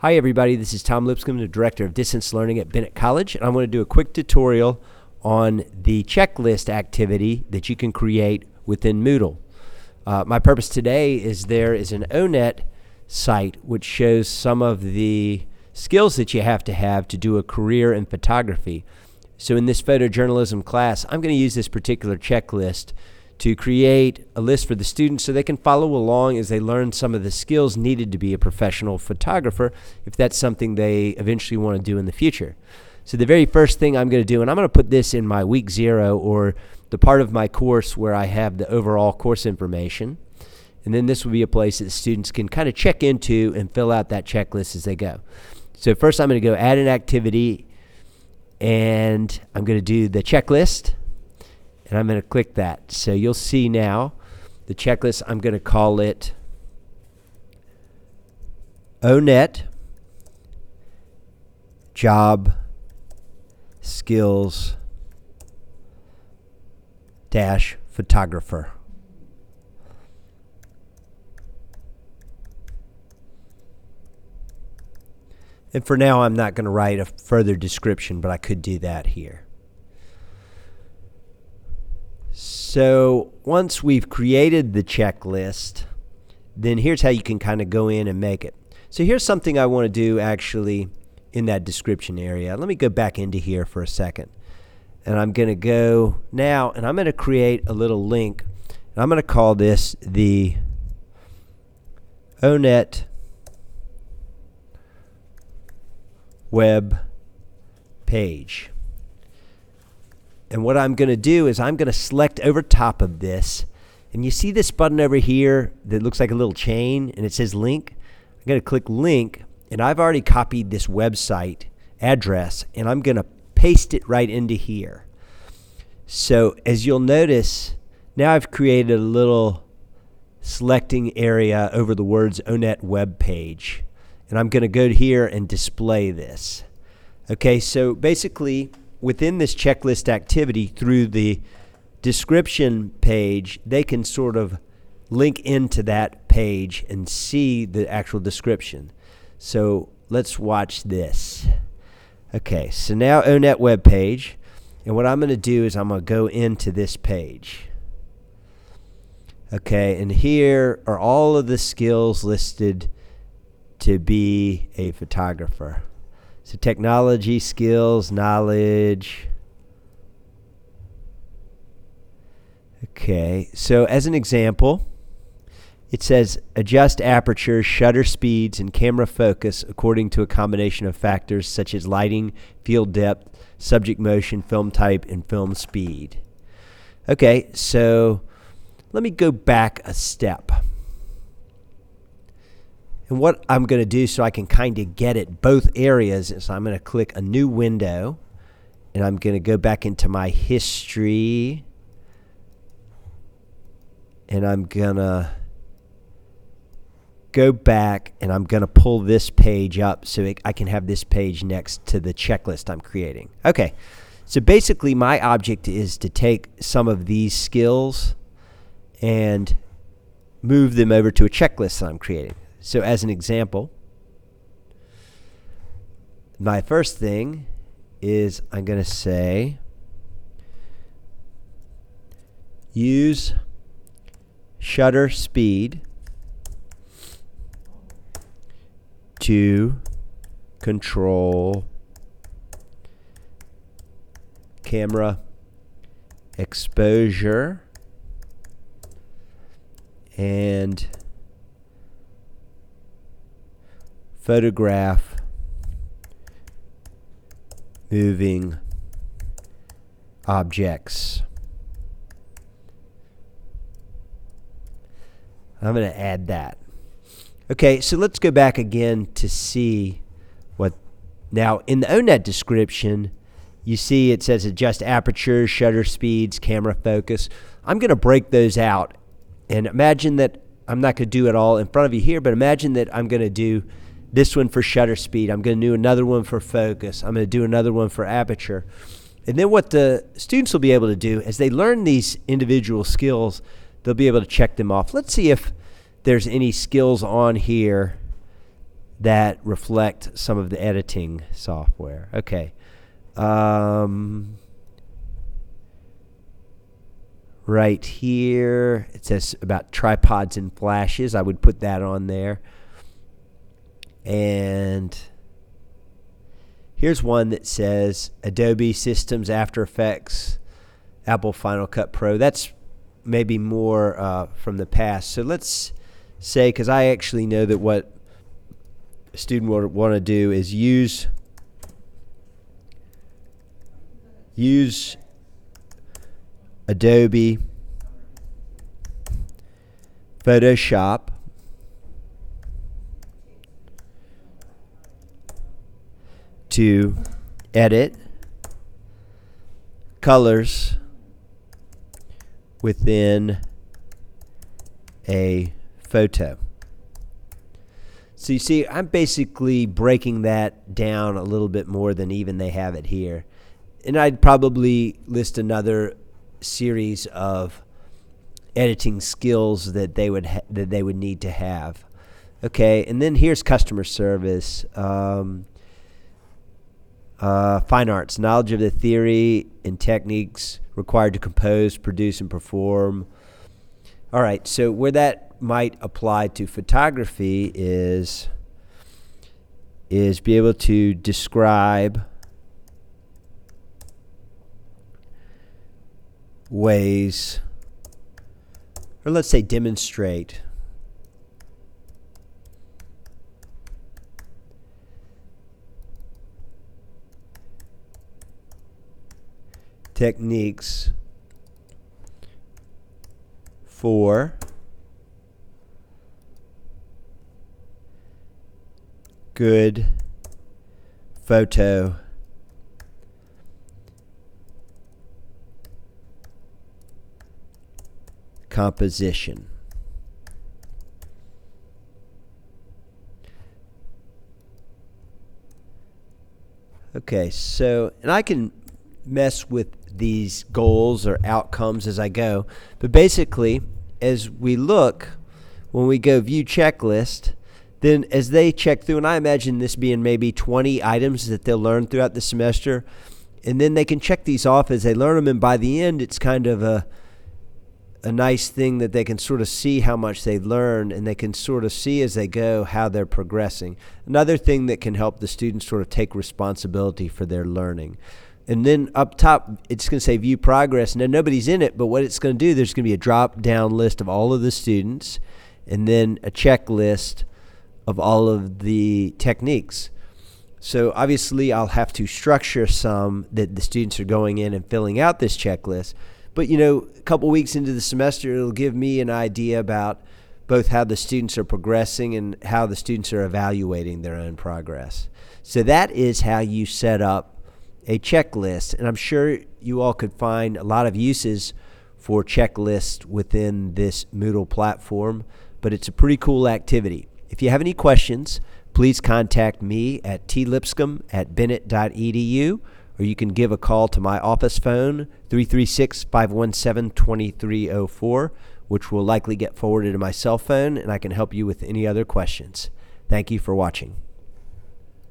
Hi everybody, this is Tom Lipscomb, the Director of Distance Learning at Bennett College, and I want to do a quick tutorial on the checklist activity that you can create within Moodle. My purpose today is there is an ONET site which shows some of the skills that you have to do a career in photography. So in this photojournalism class, I'm going to use this particular checklist to create a list for the students so they can follow along as they learn some of the skills needed to be a professional photographer if that's something they eventually want to do in the future. So the very first thing I'm going to do, and I'm going to put this in my week 0 or the part of my course where I have the overall course information, and then this will be a place that students can kind of check into and fill out that checklist as they go. So first I'm going to go add an activity, and I'm going to do the checklist. And I'm going to click that. So you'll see now the checklist. I'm going to call it ONET Job Skills Dash Photographer. And for now, I'm not going to write a further description, but I could do that here. So once we've created the checklist, then here's how you can kind of go in and make it. So here's something I want to do actually in that description area. Let me go back into here for a second. And I'm going to go now, and I'm going to create a little link. And I'm going to call this the ONET web page. And what I'm going to do is I'm going to select over top of this, and you see this button over here that looks like a little chain and it says link. I'm going to click link, and I've already copied this website address, and I'm going to paste it right into here. So as you'll notice, now I've created a little selecting area over the words ONET web page, and I'm going to go here and display this. Okay, so basically within this checklist activity, through the description page, they can sort of link into that page and see the actual description. So let's watch this. Okay, so now ONET web page, and what I'm going to do is I'm going to go into this page. Okay, and here are all of the skills listed to be a photographer. So technology, skills, knowledge. Okay, so as an example, it says adjust aperture, shutter speeds, and camera focus according to a combination of factors such as lighting, field depth, subject motion, film type, and film speed. Okay, so let me go back a step. And what I'm going to do so I can kind of get at both areas is I'm going to click a new window, and I'm going to go back into my history, and I'm going to go back, and I'm going to pull this page up so I can have this page next to the checklist I'm creating. Okay, so basically my object is to take some of these skills and move them over to a checklist that I'm creating. So as an example, my first thing is I'm going to say use shutter speed to control camera exposure and photograph moving objects. I'm going to add that. Okay, so let's go back again to see what. Now, in the ONET description, you see it says adjust aperture, shutter speeds, camera focus. I'm going to break those out, and imagine that I'm not going to do it all in front of you here, but imagine that I'm going to do this one for shutter speed. I'm going to do another one for focus. I'm going to do another one for aperture. And then what the students will be able to do as they learn these individual skills, they'll be able to check them off. Let's see if there's any skills on here that reflect some of the editing software. Okay. Right here, it says about tripods and flashes. I would put that on there. And here's one that says Adobe Systems, After Effects, Apple Final Cut Pro. That's maybe more from the past. So let's say, because I actually know that what a student will want to do is use Adobe Photoshop to edit colors within a photo. So you see, I'm basically breaking that down a little bit more than even they have it here. And I'd probably list another series of editing skills that they would need to have. Okay, and then here's customer service. Fine arts, knowledge of the theory and techniques required to compose, produce, and perform. All right, so where that might apply to photography is be able to describe ways, or let's say demonstrate techniques for good photo composition. Okay, so, and I can mess with these goals or outcomes as I go, but basically, as we look, when we go view checklist, then as they check through, and I imagine this being maybe 20 items that they'll learn throughout the semester, and then they can check these off as they learn them, and by the end, it's kind of a nice thing that they can sort of see how much they've learned, and they can sort of see as they go how they're progressing. Another thing that can help the students sort of take responsibility for their learning. And then up top, it's going to say view progress. Now, nobody's in it, but what it's going to do, there's going to be a drop-down list of all of the students, and then a checklist of all of the techniques. So obviously, I'll have to structure some that the students are going in and filling out this checklist. But, you know, a couple weeks into the semester, it'll give me an idea about both how the students are progressing and how the students are evaluating their own progress. So that is how you set up a checklist. And I'm sure you all could find a lot of uses for checklists within this Moodle platform, but it's a pretty cool activity. If you have any questions, please contact me at tlipscomb@bennett.edu, or you can give a call to my office phone, 336-517-2304, which will likely get forwarded to my cell phone, and I can help you with any other questions. Thank you for watching.